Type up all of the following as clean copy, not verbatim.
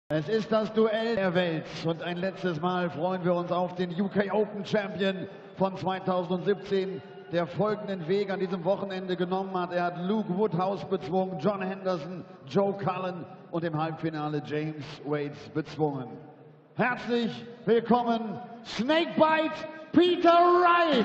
Es ist das Duell der Welt und ein letztes Mal freuen wir uns auf den UK Open Champion von 2017, der folgenden Weg an diesem Wochenende genommen hat. Er hat Luke Woodhouse bezwungen, John Henderson, Joe Cullen und im Halbfinale James Wade bezwungen. Herzlich willkommen, Snakebite Peter Wright!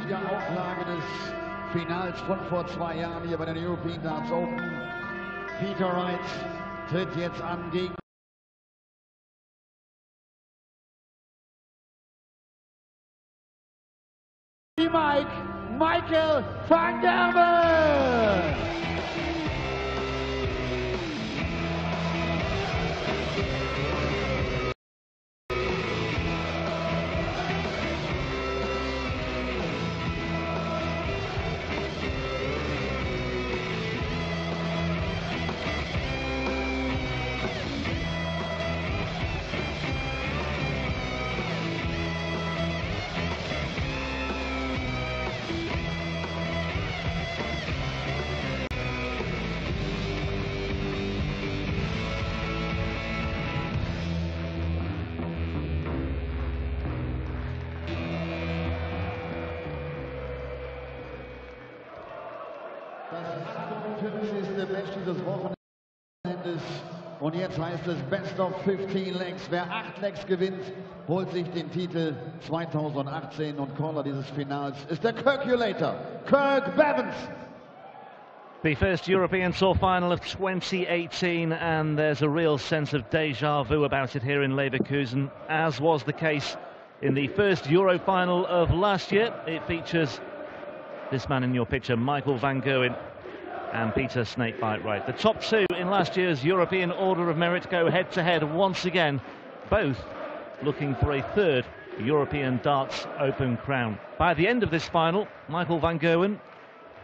Wiederauflage des Finals von vor 2 Jahren hier bei den European Darts Open. Peter Wright tritt jetzt an gegen Michael van Gerwen! Das 58. Match dieses Wochenendes und jetzt heißt es Best of 15 Legs. Wer 8 Legs gewinnt, holt sich den Titel 2018 und Caller dieses Finals ist der Calculator, Kirk Bevins. The first European Tour final of 2018, and there's a real sense of deja vu about it here in Leverkusen, as was the case in the first Euro final of last year. It features this man in your picture, Michael van Gerwen, and Peter Snakebite Wright. The top two in last year's European Order of Merit go head-to-head once again, both looking for a third European Darts Open crown. By the end of this final, Michael van Gerwen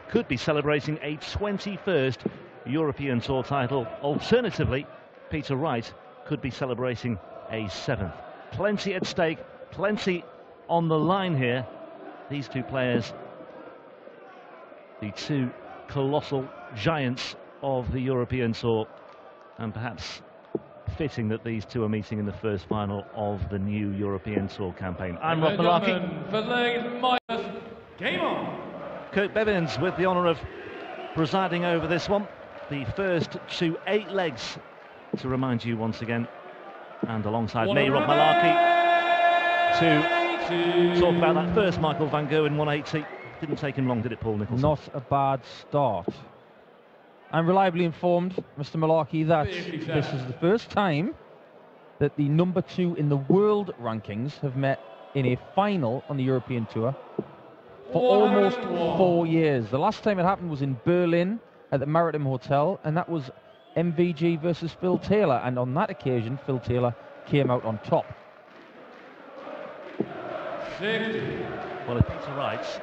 could be celebrating a 21st European Tour title. Alternatively, Peter Wright could be celebrating a 7th. Plenty at stake, plenty on the line here. These two players, the two colossal giants of the European Tour, and perhaps fitting that these two are meeting in the first final of the new European Tour campaign. I'm Rob Malarkey. Game on! Kirk Bevins with the honour of presiding over this one. The first to 8 legs, to remind you once again, and alongside me, Rob Malarkey, to talk about that first Michael van Gerwen 180. Didn't take him long, did it, Paul Nicholson? Not a bad start. I'm reliably informed, Mr. Malarkey, that this is the first time that the number 2 in the world rankings have met in a final on the European Tour for almost 4 years. The last time it happened was in Berlin at the Maritime Hotel, and that was MVG versus Phil Taylor, and on that occasion Phil Taylor came out on top. Well, if Peter Wright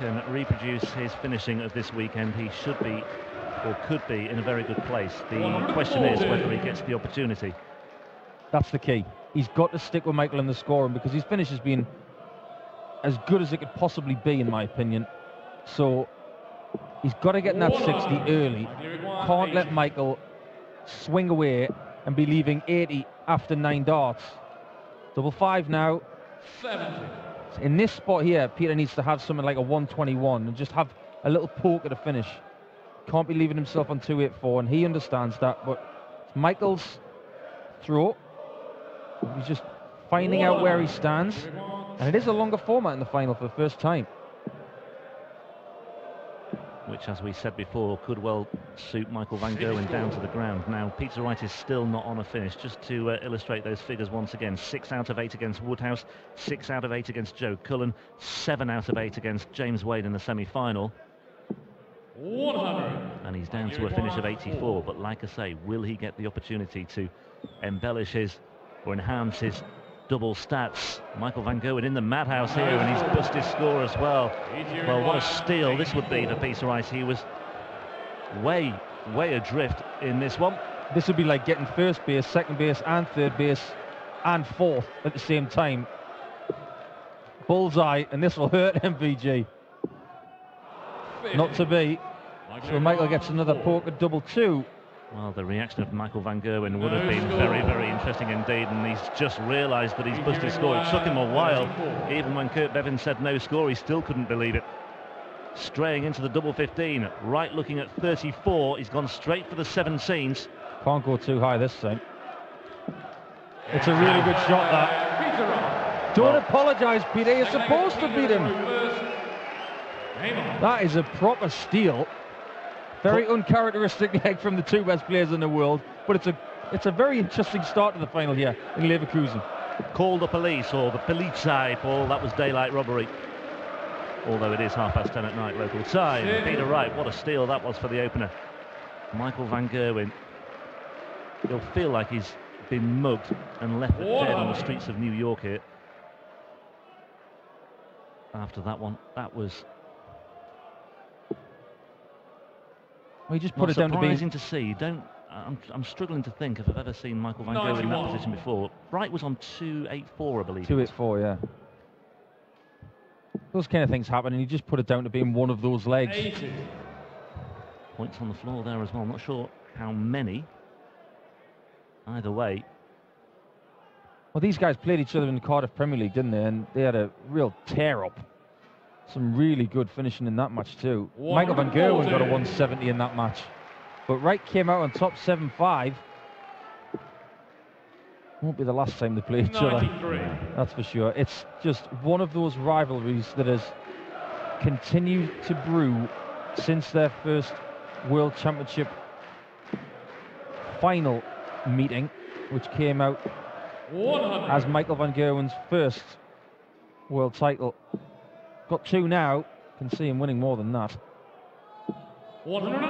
can reproduce his finishing of this weekend, he should be, or could be, in a very good place. The question is whether he gets the opportunity. That's the key. He's got to stick with Michael in the scoring, because his finish has been as good as it could possibly be, in my opinion. So he's got to get in that 60 early. Can't let Michael swing away and be leaving 80 after 9 darts. Double 5 now. In this spot here, Peter needs to have something like a 121 and just have a little poke at the finish. Can't be leaving himself on 284, and he understands that, but it's Michael's throw. He's just finding out where he stands, and it is a longer format in the final for the first time. Which, as we said before, could well suit Michael van Gerwen down to the ground. Now, Peter Wright is still not on a finish. Just to illustrate those figures once again, 6 out of 8 against Woodhouse, 6 out of 8 against Joe Cullen, 7 out of 8 against James Wade in the semi-final. 100. And he's down to a finish of 84, but like I say, will he get the opportunity to embellish his, or enhance his double stats? Michael van Gerwen in the madhouse here, and he's busted score as well. Well, what a steal this would be for Peter Wright. He was way adrift in this one. This would be like getting first base, second base and third base and fourth at the same time. Bullseye, and this will hurt MVG. Not to be. So Michael gets another poke at double 2. Well, the reaction of Michael van Gerwen would have been very interesting indeed, and he's just realised that he's busted score. It took him a while. Even when Kurt Bevins said no score, he still couldn't believe it. Straying into the double 15, Wright looking at 34. He's gone straight for the 17s. Can't go too high this time. It's a really good shot, that. Don't apologise, Peter. You're supposed to beat him. That is a proper steal. Very uncharacteristic from the two best players in the world, but it's a very interesting start to the final here in Leverkusen. Call the police, or the Polizei, Paul. That was daylight robbery. Although it is 10:30 at night local time. Peter Wright, what a steal that was for the opener. Michael van Gerwen, he'll feel like he's been mugged and left for dead on the streets of New York here. After that one, that was... Well, he just put it down to surprising to see. I'm struggling to think if I've ever seen Michael van Gerwen in that position before. Wright was on 284, I believe. 284, yeah. Those kind of things happen, and you just put it down to being one of those legs. 80. Points on the floor there as well. I'm not sure how many. Either way. Well, these guys played each other in the Cardiff Premier League, didn't they? And they had a real tear-up. Some really good finishing in that match too. Michael van Gerwen got a 170 in that match, but Wright came out on top 7-5. Won't be the last time they play each other, that's for sure. It's just one of those rivalries that has continued to brew since their first World Championship final meeting, which came out as Michael van Gerwen's first world title. Got 2 now. Can see him winning more than that. 180.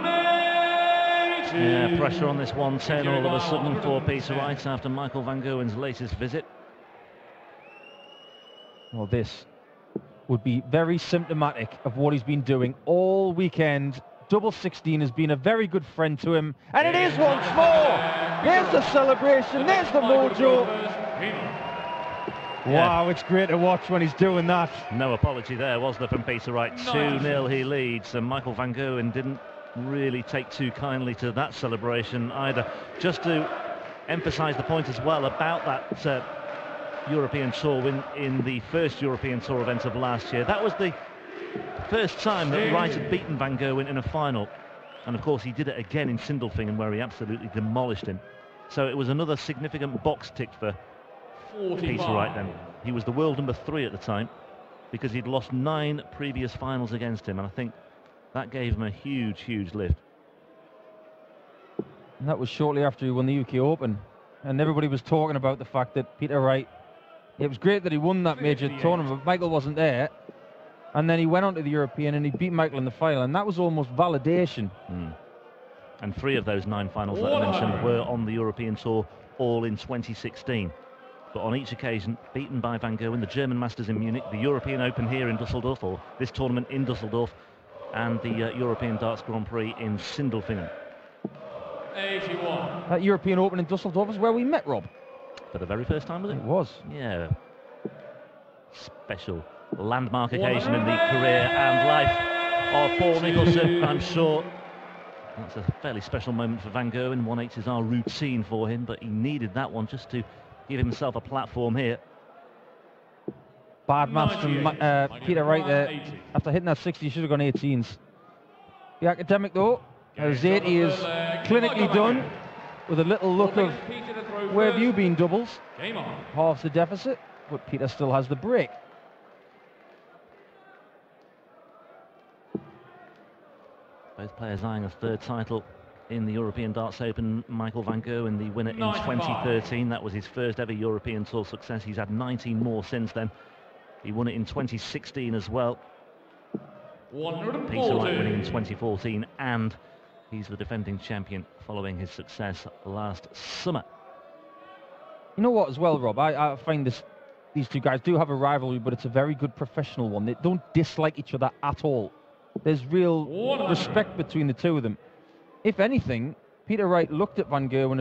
Yeah, pressure on this 110 all of a sudden for Peter Wright after Michael van Gerwen's latest visit. Well, this would be very symptomatic of what he's been doing all weekend. Double 16 has been a very good friend to him, and it is once more. There's the celebration. There's the mojo. Wow, it's great to watch when he's doing that. No apology there, was there, from Peter Wright? 2-0 he leads, and Michael van Gerwen didn't really take too kindly to that celebration either. Just to emphasise the point as well about that European Tour win in the first European Tour event of last year. That was the first time that Wright had beaten van Gerwen in a final. And of course he did it again in Sindelfingen, where he absolutely demolished him. So it was another significant box ticked for Peter Wright then. He was the world number 3 at the time, because he'd lost 9 previous finals against him, and I think that gave him a huge lift. And that was shortly after he won the UK Open, and everybody was talking about the fact that Peter Wright, it was great that he won that major tournament, but Michael wasn't there, and then he went on to the European and he beat Michael in the final, and that was almost validation. And 3 of those 9 finals that I mentioned were on the European Tour, all in 2016. But on each occasion, beaten by van Gerwen, the German Masters in Munich, the European Open here in Dusseldorf, or this tournament in Dusseldorf, and the European Darts Grand Prix in Sindelfingen. 81. That European Open in Dusseldorf is where we met Rob. For the very first time, was it? It was. Yeah. Special landmark occasion in the career and life of Paul Nicholson, I'm sure. That's a fairly special moment for van Gerwen. 180 is our routine for him, but he needed that one just to give himself a platform here. Bad maths from Peter Wright there. After hitting that 60, he should have gone 18s. The academic, though, as 80 is clinically done with a little look of where have you been, doubles? Halves the deficit, but Peter still has the break. Both players eyeing a third title in the European Darts Open. Michael van Gerwen, the winner in 2013. That was his first ever European Tour success. He's had 19 more since then. He won it in 2016 as well. Peter Wright winning in 2014, and he's the defending champion following his success last summer. You know what as well, Rob? I find these two guys do have a rivalry, but it's a very good professional one. They don't dislike each other at all. There's real respect between the two of them. If anything, Peter Wright looked at van Gerwen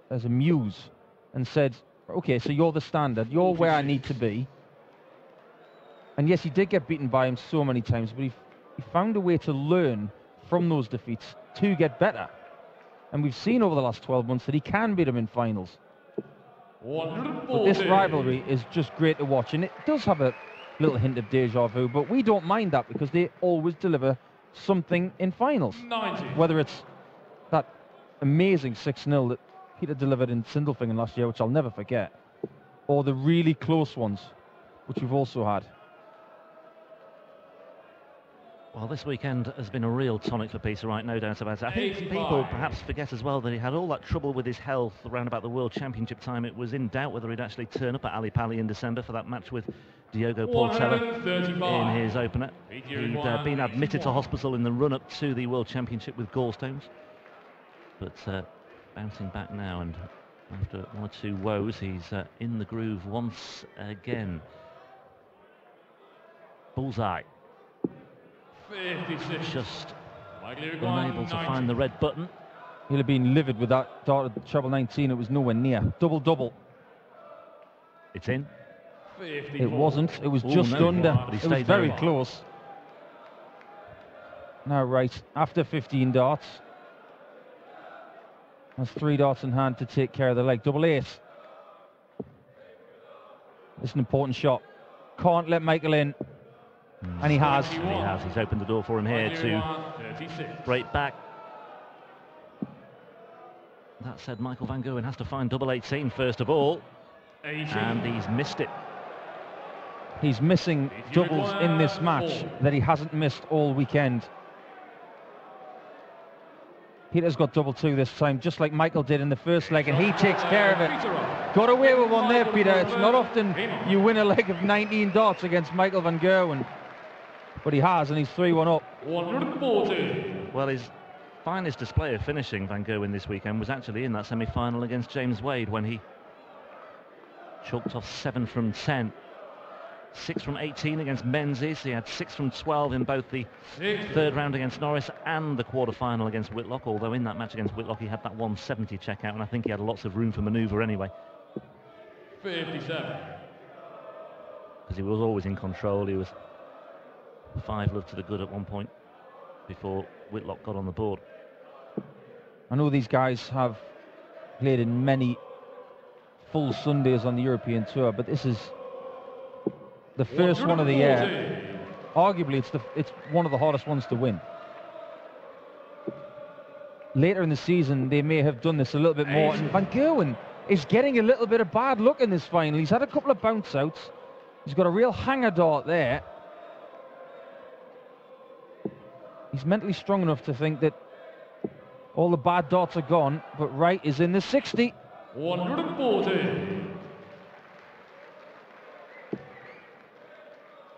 as a muse and said, okay, so you're the standard, you're where I need to be. And yes, he did get beaten by him so many times, but he found a way to learn from those defeats to get better. And we've seen over the last 12 months that he can beat him in finals. But this rivalry is just great to watch, and it does have a little hint of deja vu, but we don't mind that because they always deliver something in finals. 90. Whether it's that amazing 6-0 that Peter delivered in Sindelfingen last year, which I'll never forget, or the really close ones, which we've also had. Well, this weekend has been a real tonic for Peter Wright, no doubt about it. I think people perhaps forget as well that he had all that trouble with his health around about the World Championship time. It was in doubt whether he'd actually turn up at Ali Pali in December for that match with Diogo Portela in his opener. He'd been admitted to hospital in the run-up to the World Championship with gallstones. But bouncing back now, and after one or two woes, he's in the groove once again. Bullseye. 56. Just unable to find the red button. He'll have been livid with that dart at treble 19. It was nowhere near. Double-double. It's in. 54. It wasn't. It was just under. But he It was stayed very there. close. Now, Wright, after 15 darts, has 3 darts in hand to take care of the leg. Double ace. It's an important shot. Can't let Michael in. And he has. And he has. He's opened the door for him here to 36. break back. That said, Michael van Gerwen has to find double 18 first of all. 80. And he's missed it. He's missing doubles in this match that he hasn't missed all weekend. Peter's got double 2 this time, just like Michael did in the first leg, and he takes care of it. Got away with one there, Peter. It's not often you win a leg of 19 darts against Michael van Gerwen. But he has, and he's 3-1 up. 140. Well, his finest display of finishing, van Gerwen, this weekend was actually in that semi-final against James Wade when he chalked off 7 from 10. 6 from 18 against Menzies. He had 6 from 12 in both the third round against Norris and the quarter-final against Whitlock, although in that match against Whitlock he had that 170 checkout, and I think he had lots of room for manoeuvre anyway. 57. Because he was always in control. He was 5 love to the good at one point before Whitlock got on the board. I know these guys have played in many full Sundays on the European Tour, but this is the first one of the year. Arguably, it's one of the hardest ones to win. Later in the season, they may have done this a little bit more. And van Gerwen is getting a little bit of bad luck in this final. He's had a couple of bounce outs. He's got a real hanger dart there. He's mentally strong enough to think that all the bad darts are gone, but Wright is in the 60. 140.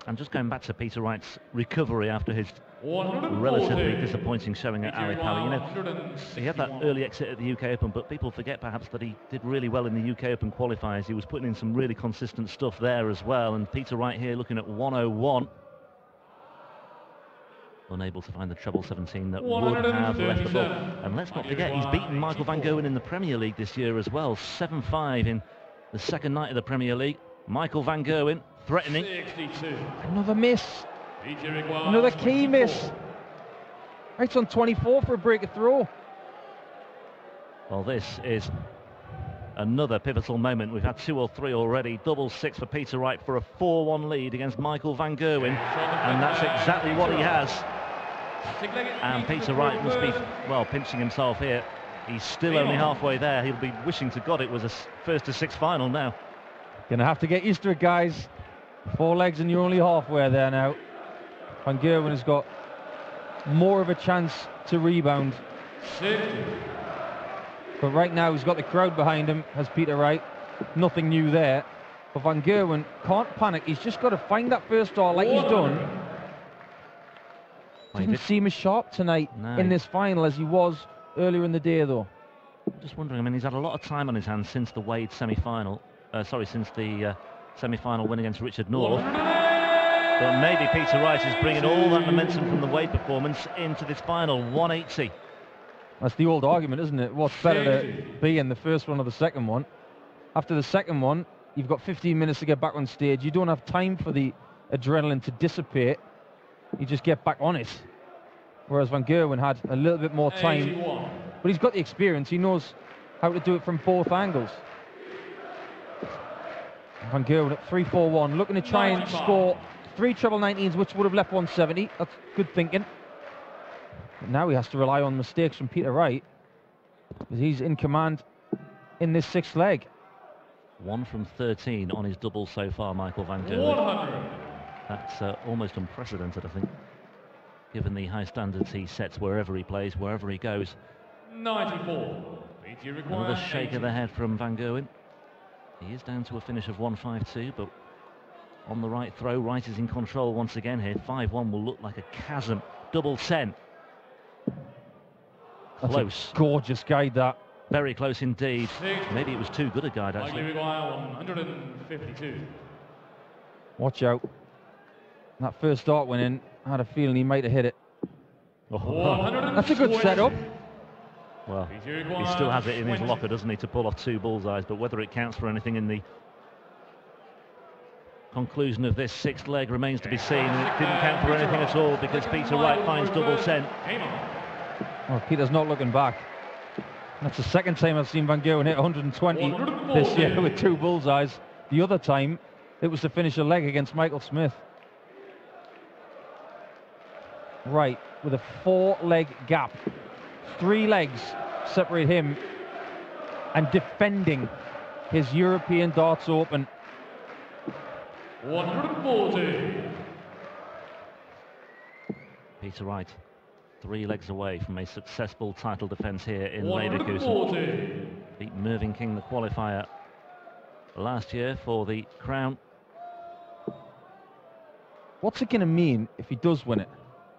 And just going back to Peter Wright's recovery after his 140. relatively disappointing showing at Ali Pali. You know, he had that early exit at the UK Open, but people forget perhaps that he did really well in the UK Open qualifiers. He was putting in some really consistent stuff there as well. And Peter Wright here looking at 101. Unable to find the treble 17 that would have left the ball. And let's not forget, he's beaten Michael van Gerwen in the Premier League this year as well. 7-5 in the second night of the Premier League. Michael van Gerwen threatening. 62. Another miss. Another key miss. Wright's on 24 for a break of throw. Well, this is Another pivotal moment. We've had 2 or 3 already. Double 6 for Peter Wright for a 4-1 lead against Michael van Gerwen, and that's exactly what he has. And Peter Wright must be, well, pinching himself here. He's still only halfway there. He'll be wishing to God it was a first to 6 final now. Gonna have to get used to it, guys. 4 legs and you're only halfway there now. Van Gerwen has got more of a chance to rebound. But right now he's got the crowd behind him, has Peter Wright. Nothing new there. But Van Gerwen can't panic. He's just got to find that first dart like he's done. Didn't seem as sharp tonight in this final as he was earlier in the day, though. Just wondering, I mean, he's had a lot of time on his hands since the Wade semi-final. Since the semi-final win against Richard North. But maybe Peter Wright is bringing all that momentum from the Wade performance into this final. 180. That's the old argument, isn't it? What's better to be in the first one or the second one? After the second one, you've got 15 minutes to get back on stage. You don't have time for the adrenaline to dissipate. You just get back on it. Whereas Van Gerwen had a little bit more time. But he's got the experience. He knows how to do it from both angles. Van Gerwen at 3-4-1, looking to try and score 3 treble 19s, which would have left 170. That's good thinking. But now he has to rely on mistakes from Peter Wright, because he's in command in this 6th leg. 1 from 13 on his double so far, Michael van Gerwen. That's almost unprecedented, I think, given the high standards he sets wherever he plays, wherever he goes. 94. Another shake of the head from Van Gerwen. He is down to a finish of 152, but on the right throw, Wright is in control once again here. 5-1 will look like a chasm. Double 10. Close. That's a gorgeous guide, that. Very close indeed. Maybe it was too good a guide, actually. 152. Watch out. That first dart went in. I had a feeling he might have hit it. Oh. That's a good setup. Well, he still has it in his locker, doesn't he, to pull off 2 bullseyes, but whether it counts for anything in the conclusion of this 6th leg remains to be seen. And it didn't count for anything at all, because Peter Wright finds double 10. Well, Peter's not looking back. That's the second time I've seen Van Gerwen hit 120 this year with 2 bullseyes. The other time, it was to finish a leg against Michael Smith. Right, with a 4-leg gap. 3 legs separate him and defending his European Darts Open. 140. Peter Wright, 3 legs away from a successful title defence here in Leverkusen. Beat Mervyn King, the qualifier, last year for the crown. What's it going to mean if he does win it,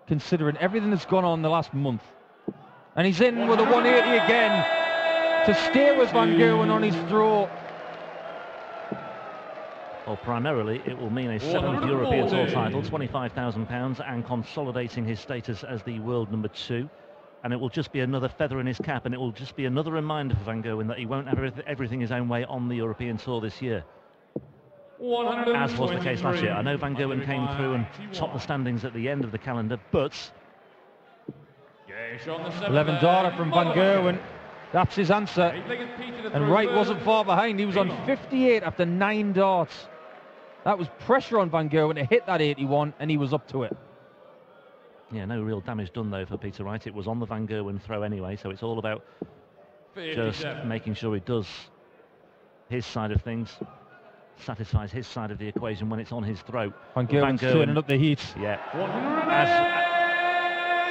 considering everything that's gone on the last month? And he's in with a 180 again to stay with Van Gerwen on his throat. Well, primarily it will mean a 7th European Tour title, £25,000, and consolidating his status as the world number 2. And it will just be another feather in his cap, and it will just be another reminder for Van Gerwen that he won't have everything his own way on the European Tour this year, as was the case last year. I know Van Gerwen came through and topped the standings at the end of the calendar, but 11 darter from Van Gerwen. That's his answer. And Wright wasn't far behind. He was on 58 after 9 darts. That was pressure on Van Gerwen to hit that 81, and he was up to it. Yeah, no real damage done, though, for Peter Wright. It was on the Van Gerwen throw anyway, so it's all about just making sure he does his side of things, satisfies his side of the equation when it's on his throat. Van Gerwen's turning up the heat. Yeah.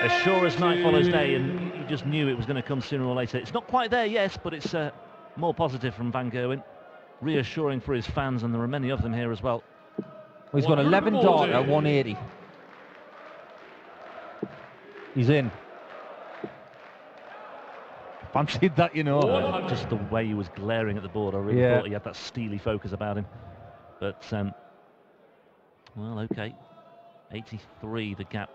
As sure as night follows day, and you just knew it was going to come sooner or later. It's not quite there, yes, but it's more positive from Van Gerwen. Reassuring for his fans, and there are many of them here as well. Well, he's got 11 dart at 180. He's in. Fancied that, you know. Just the way he was glaring at the board, I really thought he had that steely focus about him. But, well, okay. 83 the gap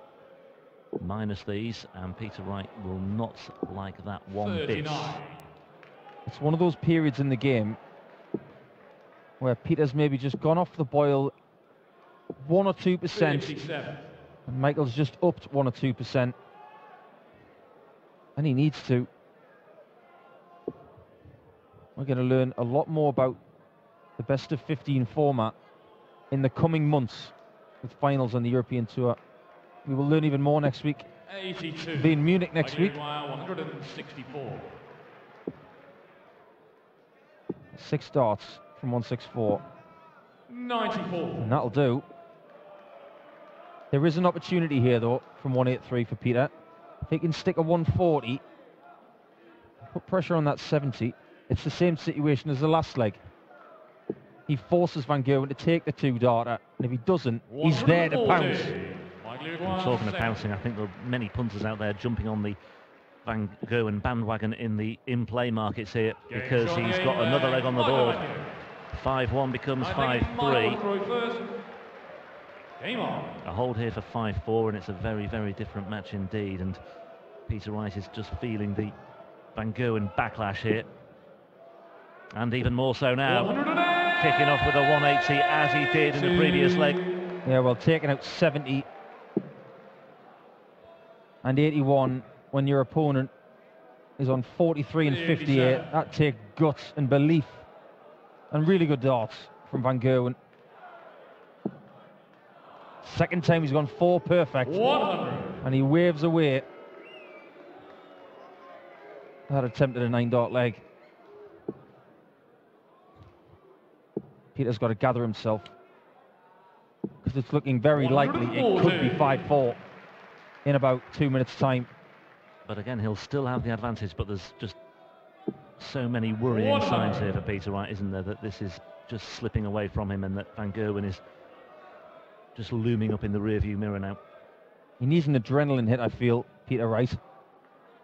minus these, and Peter Wright will not like that one 39. Bit. It's one of those periods in the game where Peter's maybe just gone off the boil 1 or 2%, and Michael's just upped 1 or 2%, and he needs to. We're going to learn a lot more about the best of 15 format in the coming months with finals on the European Tour. We will learn even more next week. 82. Be in Munich next week. 164. 6 darts from 164. 94. And that'll do. There is an opportunity here, though, from 183 for Peter. If he can stick a 140, put pressure on that 70, it's the same situation as the last leg. He forces Van Gerwen to take the 2-darter, and if he doesn't, he's there to pounce. Talking of pouncing, I think there are many punters out there jumping on the Van Gerwen bandwagon in the in-play markets here, because he's got another leg on the board. 5-1 becomes 5-3. A hold here for 5-4, and it's a very, very different match indeed. And Peter Wright is just feeling the Van Gerwen backlash here, and even more so now. Kicking off with a 180 as he did in the previous leg. Yeah, well, taking out 70 and 81 when your opponent is on 43 and 58, that takes guts and belief. And really good darts from Van Gerwen. Second time he's gone 4 perfect. 100. And he waves away that attempt at a 9-dart leg. Peter's got to gather himself, because it's looking very likely it could be 5-4 in about 2 minutes' time. But again, he'll still have the advantage, but there's just so many worrying signs here for Peter Wright, isn't there, that this is just slipping away from him, and that Van Gerwen is just looming up in the rearview mirror now. He needs an adrenaline hit, I feel, Peter Wright.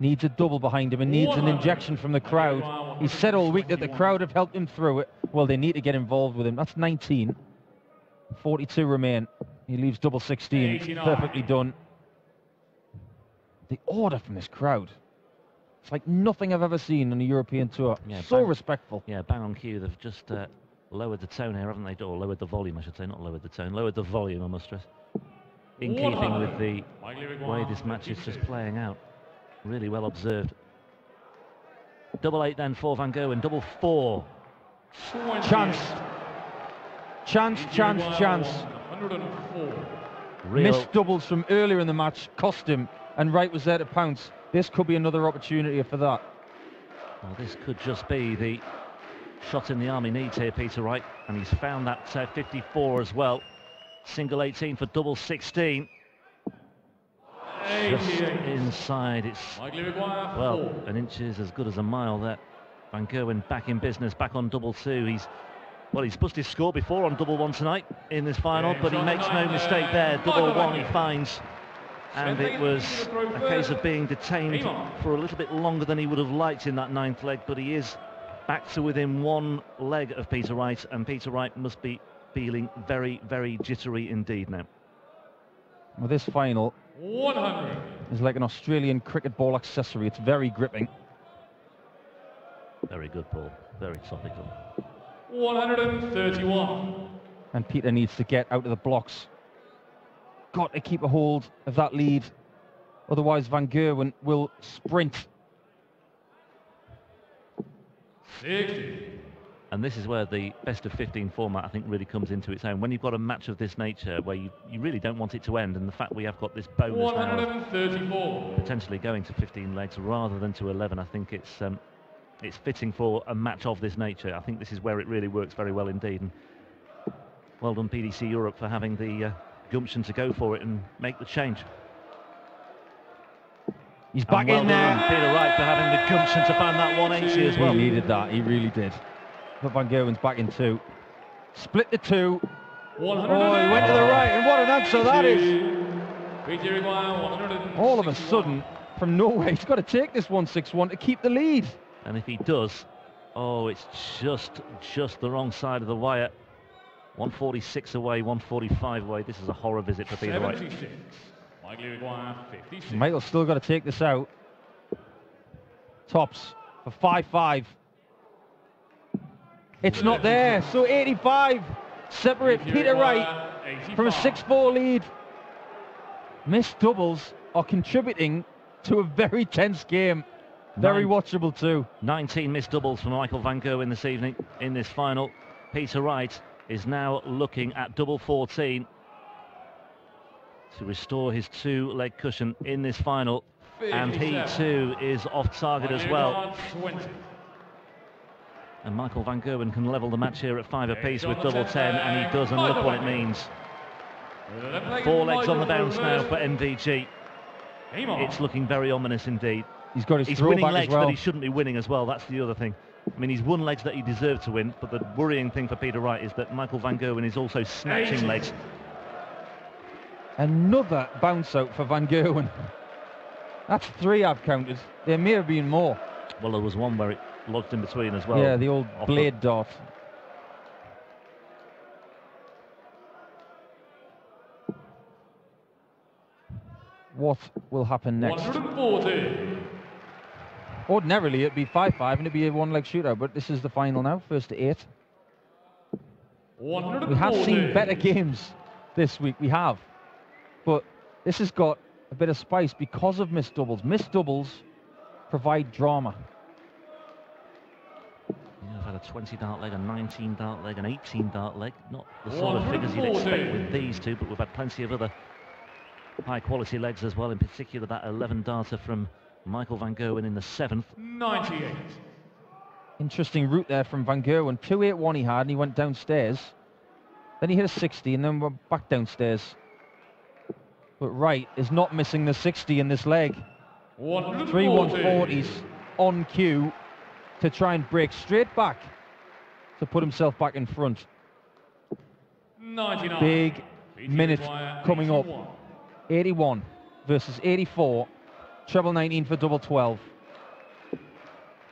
Needs a double behind him and needs an injection from the crowd. He said all week that the crowd have helped him through it. Well, they need to get involved with him. That's 19. 42 remain. He leaves double 16. Perfectly done. The order from this crowd. It's like nothing I've ever seen on a European tour. Yeah, so respectful. Yeah, bang on cue. They've just lowered the tone here, haven't they? Or lowered the volume, I should say. Not lowered the tone. Lowered the volume, I must stress. In keeping with the way this match is just playing out. Really well observed. Double 8 then for Van Gerwen. Double 4. Chance. Chance, chance, chance. 104. Missed doubles from earlier in the match cost him, and Wright was there to pounce. This could be another opportunity for that. Well, this could just be the shot in the arm he needs here, Peter Wright, and he's found that 54 as well. Single 18 for double 16. Just inside. It's, well, an inch is as good as a mile there. Van Gerwen back in business, back on double 2. He's supposed to score before on double 1 tonight in this final, but he makes no mistake there. Double 1 he finds, and it was a case of being detained for a little bit longer than he would have liked in that 9th leg, but he is back to within 1 leg of Peter Wright, and Peter Wright must be feeling very, very jittery indeed now. Well, this final 100 is like an Australian cricket ball accessory. It's very gripping. Very good ball, very topical. 131. And Peter needs to get out of the blocks. Got to keep a hold of that lead, otherwise Van Gerwen will sprint. 60. And this is where the best of 15 format, I think, really comes into its own. When you've got a match of this nature where you really don't want it to end, and the fact we have got this bonus now of potentially going to 15 legs rather than to 11, I think it's fitting for a match of this nature. I think this is where it really works very well indeed. And well done PDC Europe for having the gumption to go for it and make the change. He's back in there. Peter Wright for having the gumption to find that 180 as well. He needed that, he really did. But Van Gerwen's back in 2. Split the 2. Oh, he went to the right, and what an answer that is. All of a sudden, from nowhere, he's got to take this 161 to keep the lead. And if he does, oh, it's just the wrong side of the wire. 146 away, 145 away. This is a horror visit for Peter Wright. Michael's still got to take this out. Tops for 5-5. It's not there, so 85 separate Peter Wright from a 6-4 lead. Missed doubles are contributing to a very tense game. Very watchable too. 19 missed doubles for Michael van Gerwen this evening in this final. Peter Wright is now looking at double 14 to restore his 2-leg cushion in this final. And he too is off target as well. 20. And Michael van Gerwen can level the match here at 5 apiece with double 10, and he does, and look what it means. 4 legs on the bounce now for MVG. It's looking very ominous indeed. He's got his He's throw winning back legs as well. that he shouldn't be winning as well. That's the other thing. I mean, he's won legs that he deserved to win, but the worrying thing for Peter Wright is that Michael van Gerwen is also snatching legs. Another bounce out for van Gerwen. That's 3 I've counted. There may have been more. Well, there was one where it locked in between as well. Yeah, the old blade dart. What will happen next? 140. Ordinarily, it'd be 5-5 and it'd be a 1-leg shootout, but this is the final now, first to 8. 140. We have seen better games this week, we have. But this has got a bit of spice because of missed doubles. Missed doubles provide drama. Yeah, I've had a 20 dart leg, a 19 dart leg, an 18 dart leg. Not the sort of figures you'd expect with these two, but we've had plenty of other high quality legs as well, in particular that 11 darter from Michael van Gerwen in the 7th. 98. Interesting route there from van Gerwen. 2-8-1 he had, and he went downstairs. Then he hit a 60, and then we're back downstairs. But Wright is not missing the 60 in this leg. 140. 3 140s on cue to try and break straight back to put himself back in front. 99. Big minute coming up. 81. 81 versus 84. Treble 19 for double 12.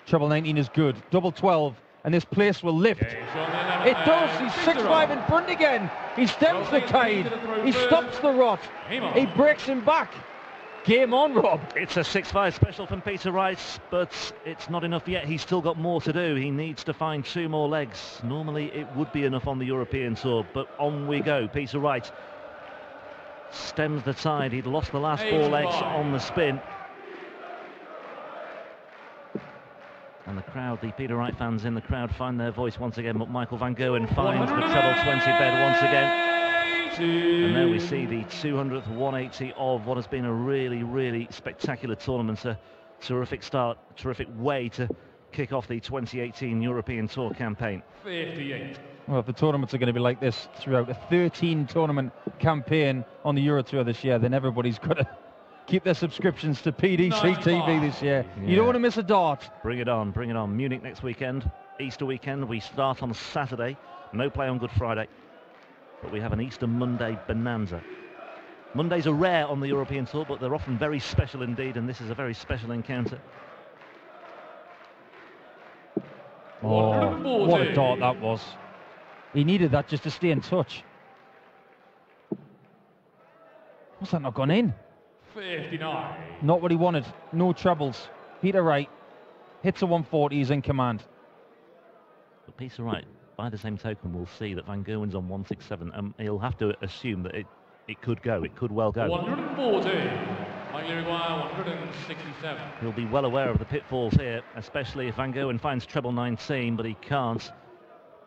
Treble 19 is good. Double 12, and this place will lift. It does. He's 6-5 in front again. He stems the tide. He stops the rot. He breaks him back. Game on, Rob. It's a 6-5 special from Peter Wright, but it's not enough yet. He's still got more to do. He needs to find 2 more legs. Normally it would be enough on the European Tour, but on we go. Peter Wright stems the tide. He'd lost the last 4 legs on the spin. And the crowd, the Peter Wright fans in the crowd, find their voice once again, but Michael van Gerwen finds the treble 20 bed once again. And there we see the 200th 180 of what has been a really, really spectacular tournament. A terrific start, terrific way to kick off the 2018 European Tour campaign. 58. Well, if the tournaments are going to be like this throughout a 13-tournament campaign on the Euro Tour this year, then everybody's got to keep their subscriptions to PDC TV this year. Yeah. You don't want to miss a dart. Bring it on, bring it on. Munich next weekend, Easter weekend. We start on Saturday. No play on Good Friday. But we have an Easter Monday bonanza. Mondays are rare on the European Tour, but they're often very special indeed, and this is a very special encounter. Oh, what a dart that was. He needed that just to stay in touch. What's that not gone in? 59. Not what he wanted. No trebles. Peter Wright hits a 140. He's in command. But Peter Wright, by the same token, will see that van Gerwen's on 167, and he'll have to assume that it could go. It could well go. 140. Uruguay 167. He'll be well aware of the pitfalls here, especially if van Gerwen finds treble 19, but he can't.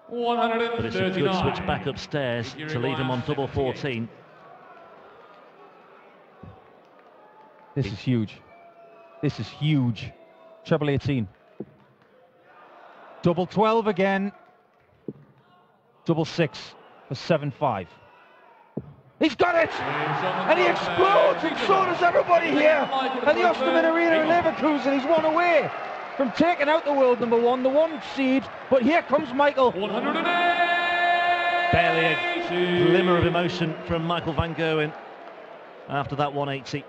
139. But it's a good switch back upstairs to leave him on double 14. This is huge. This is huge. Treble 18. Double 12 again. Double 6 for 7-5. He's got it! And he explodes, and so does everybody here at the Osterman Arena in Leverkusen. He's one away from taking out the world number 1, the 1 seed. But here comes Michael. 108. Barely a glimmer of emotion from Michael van Gerwen after that 180.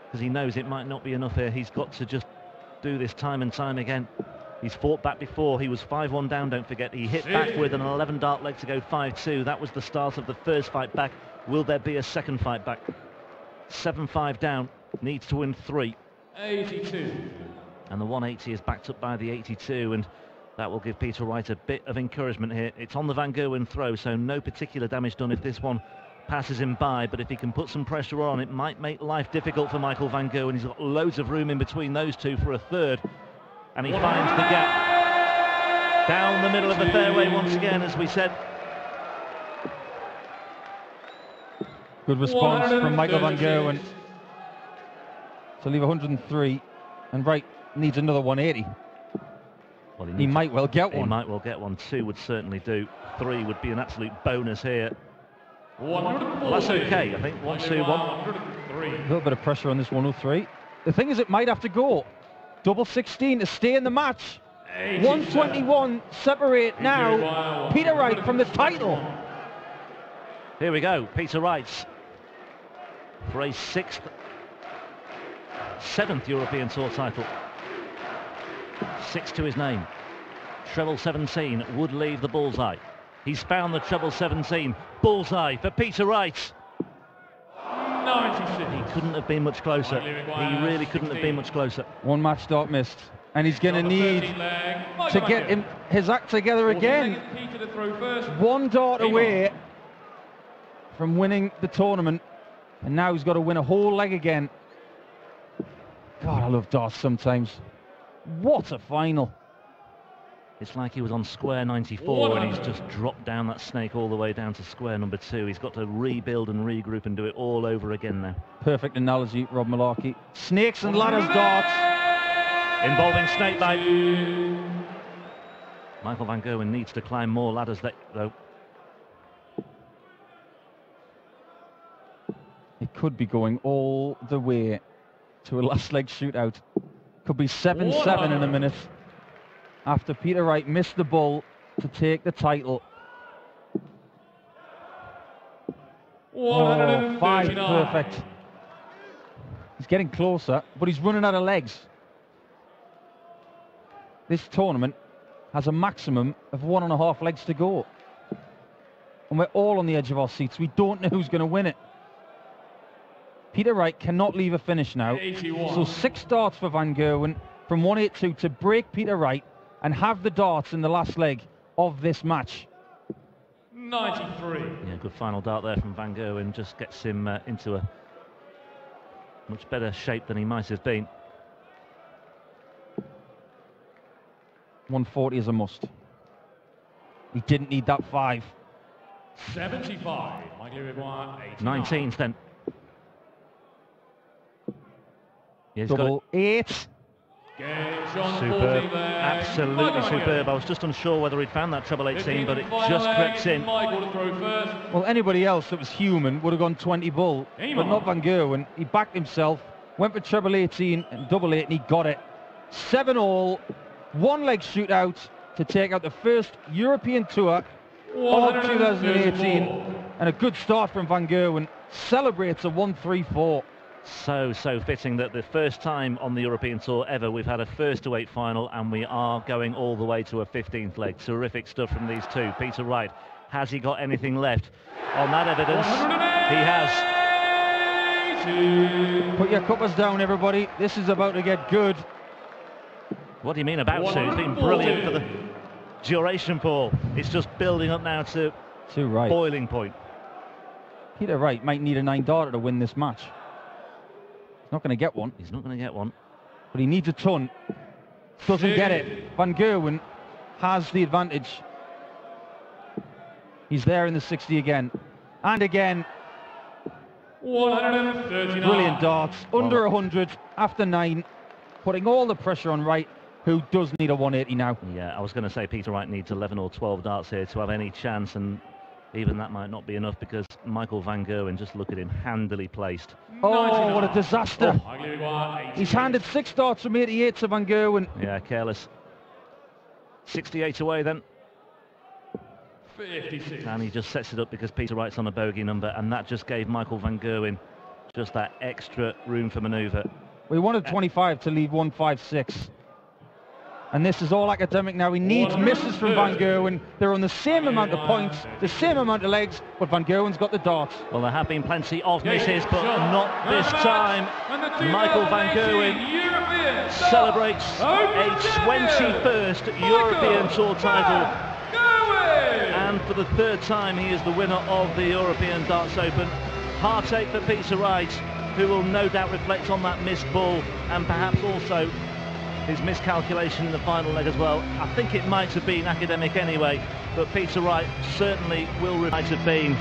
Because he knows it might not be enough here. He's got to just do this time and time again. He's fought back before. He was 5-1 down, don't forget. He hit back with an 11 dart leg to go 5-2. That was the start of the first fight back. Will there be a second fight back? 7-5 down, needs to win 3. 82. And the 180 is backed up by the 82, and that will give Peter Wright a bit of encouragement here. It's on the van Gerwen throw, so no particular damage done if this one passes him by, but if he can put some pressure on, it might make life difficult for Michael van Gerwen. He's got loads of room in between those two for a third, and he finds the gap down the middle of the fairway once again, as we said. Good response from Michael van Gerwen to leave 103, and Wright needs another 180. Well, he might well get one. He might well get one. 2 would certainly do. 3 would be an absolute bonus here. Well, that's okay, I think. 1, 2, 1. A little bit of pressure on this 103. The thing is, it might have to go. Double 16 to stay in the match. 121 separate now. Peter Wright from the title. Here we go. Peter Wright for a 7th European Tour title. 6 to his name. Treble 17 would leave the bullseye. He's found the treble 17. Bullseye for Peter Wright. 96. He couldn't have been much closer. He really couldn't have been much closer. One match start missed, and he's going to need to get his act together again. One dart away from winning the tournament, and now he's got to win a whole leg again. God, I love darts sometimes. What a final. It's like he was on square 94 and he's just dropped down that snake all the way down to square number 2. He's got to rebuild and regroup and do it all over again now. Perfect analogy, Rob Malarkey. Snakes and ladders darts. Involving snakebite. Michael van Gerwen needs to climb more ladders though. It could be going all the way to a last leg shootout. Could be 7-7 in a minute, after Peter Wright missed the ball to take the title. 5 perfect. He's getting closer, but he's running out of legs. This tournament has a maximum of 1.5 legs to go. And we're all on the edge of our seats. We don't know who's going to win it. Peter Wright cannot leave a finish now. 81. So 6 darts for van Gerwen from 182 to break Peter Wright and have the darts in the last leg of this match. 93. Yeah, good final dart there from van Gerwen. Just gets him into a much better shape than he might have been. 140 is a must. He didn't need that 5. 75. 19th then. Yeah, Double 8. Superb, absolutely superb. I was just unsure whether he'd found that treble 18, but it just crept in. Well, anybody else that was human would have gone 20 bull, but not van Gerwen. He backed himself, went for treble 18 and double 8, and he got it. 7-all, 1 leg shootout to take out the first European Tour of 2018, and a good start from van Gerwen. Celebrates a 1-3-4. So fitting that the first time on the European Tour ever we've had a first to 8 final, and we are going all the way to a 15th leg. Terrific stuff from these two. Peter Wright, has he got anything left on that evidence? He has. Put your cuppers down, everybody. This is about to get good. What do you mean about to? It's been brilliant for the duration, Paul. It's just building up now to boiling point. Peter Wright might need a 9-darter to win this match. He's not going to get one. He's not going to get one. But he needs a ton. Doesn't get it. Van Gerwen has the advantage. He's there in the 60 again. And again. 139. Brilliant darts. Under 100 after 9. Putting all the pressure on Wright, who does need a 180 now. Yeah, I was going to say Peter Wright needs 11 or 12 darts here to have any chance, and even that might not be enough because Michael van Gerwen, just look at him, handily placed. Oh, what a disaster. He's handed 6 darts from 88 to van Gerwen. Yeah, careless. 68 away then. 56. And he just sets it up because Peter Wright's on a bogey number, and that just gave Michael van Gerwen just that extra room for manoeuvre. We wanted 25 to lead 156. And this is all academic now. He needs misses from van Gerwen. They're on the same amount of points, the same amount of legs, but van Gerwen's got the darts. Well, there have been plenty of misses, but not this time. Michael van Gerwen celebrates a 21st European Tour title and for the third time he is the winner of the European Darts Open. Heartache for Peter Wright, who will no doubt reflect on that missed ball and perhaps also his miscalculation in the final leg as well. I think it might have been academic anyway, but Peter Wright certainly might have been.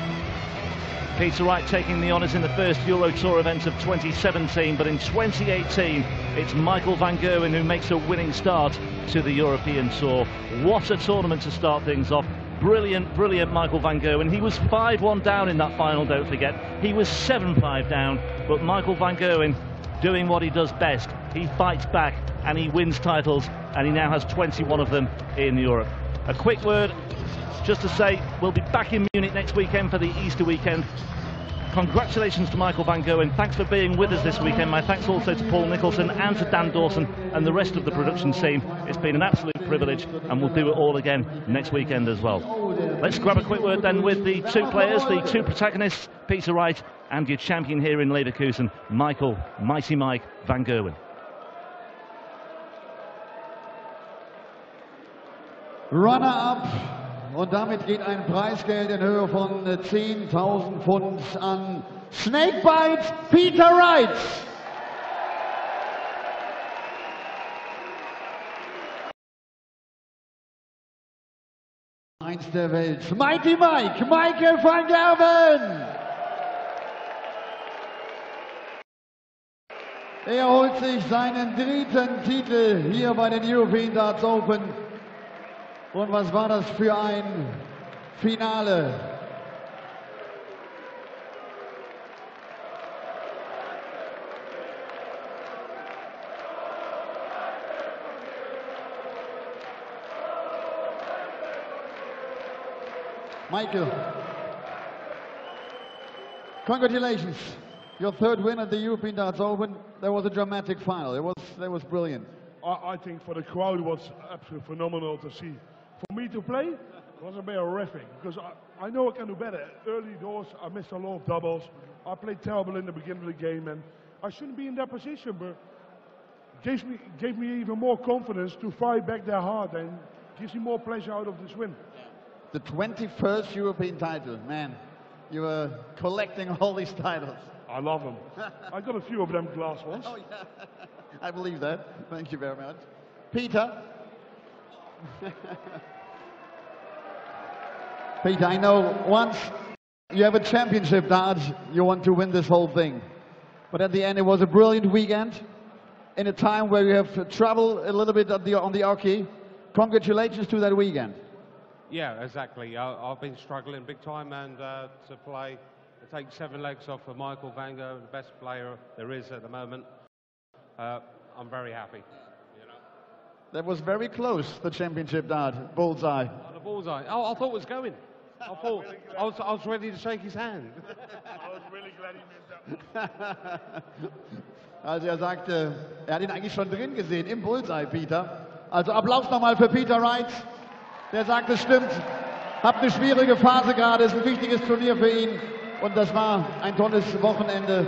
Peter Wright taking the honours in the first Euro Tour event of 2017, but in 2018 it's Michael van Gerwen who makes a winning start to the European Tour. What a tournament to start things off. Brilliant, brilliant Michael van Gerwen. He was 5-1 down in that final, don't forget. He was 7-5 down, but Michael van Gerwen doing what he does best. He fights back and he wins titles, and he now has 21 of them in Europe. A quick word just to say we'll be back in Munich next weekend for the Easter weekend. Congratulations to Michael van Gerwen. Thanks for being with us this weekend. My thanks also to Paul Nicholson and to Dan Dawson and the rest of the production team. It's been an absolute privilege, and we'll do it all again next weekend as well. Let's grab a quick word then with the two players, the two protagonists, Peter Wright and your champion here in Leverkusen, Michael Mighty Mike van Gerwen. Runner-up, und damit geht ein Preisgeld in Höhe von 10.000 Pfund an Snakebite Peter Wright. Eins der Welt, Mighty Mike, Michael van Gerwen. Er holt sich seinen dritten Titel hier bei den European Darts Open. Und was war das für ein Finale? Michael, congratulations. Your third win at the European Darts Open. That was a dramatic final. That was brilliant. I think for the crowd it was absolutely phenomenal to see. For me to play, it was a bit horrific because I know I can do better. Early doors, I missed a lot of doubles. I played terrible in the beginning of the game, and I shouldn't be in that position, but gave me even more confidence to fight back there hard and gives me more pleasure out of this win. The 21st European title, man. You were collecting all these titles. I love them. I got a few of them glass ones. Oh, yeah. I believe that. Thank you very much. Peter. Peter, I know once you have a championship dart, you want to win this whole thing. But at the end, it was a brilliant weekend in a time where you have trouble a little bit on the hockey. Congratulations to that weekend. Yeah, exactly. I've been struggling big time, and to take 7 legs off of Michael van Gerwen, the best player there is at the moment, I'm very happy. You know? That was very close, the championship dart, bullseye. Oh, the bullseye. Oh, I thought it was going. I thought I was ready to shake his hand. I was really glad he missed that one. Also er sagte, er hat ihn eigentlich schon drin gesehen, im Bullseye, Peter. Also Applaus nochmal für Peter Wright. Der sagt, es stimmt, habt eine schwierige Phase gerade, ist ein wichtiges Turnier für ihn. Und das war ein tolles Wochenende.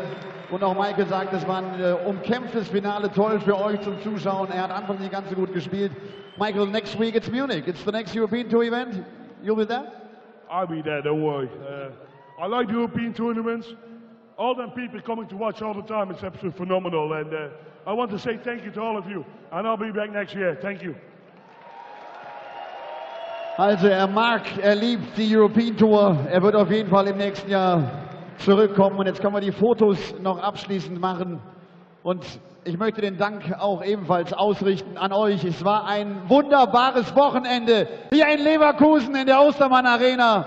Und auch Michael sagt, es war ein umkämpftes Finale, toll für euch zum Zuschauen. Er hat Anfang nicht ganz so gut gespielt. Michael, next week it's Munich. It's the next European Tour event. You'll be there? I'll be there, don't worry. I like the European tournaments. All them people coming to watch all the time, it's absolutely phenomenal. And I want to say thank you to all of you. And I'll be back next year. Thank you. Also er liebt die European Tour. Er wird auf jeden Fall im nächsten Jahr zurückkommen. Und jetzt können wir die Fotos noch abschließend machen. Und ich möchte den Dank auch ebenfalls ausrichten an euch. Es war ein wunderbares Wochenende hier in Leverkusen in der Ostermann Arena.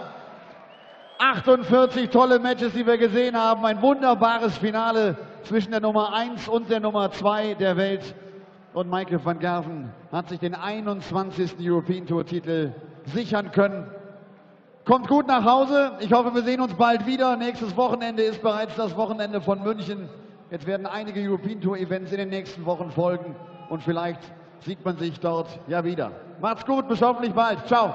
48 tolle Matches, die wir gesehen haben. Ein wunderbares Finale zwischen der Nummer 1 und der Nummer 2 der Welt. Und Michael van Gerwen hat sich den 21. European Tour Titel sichern können. Kommt gut nach Hause. Ich hoffe, wir sehen uns bald wieder. Nächstes Wochenende ist bereits das Wochenende von München. Jetzt werden einige European Tour Events in den nächsten Wochen folgen. Und vielleicht sieht man sich dort ja wieder. Macht's gut, bis hoffentlich bald. Ciao.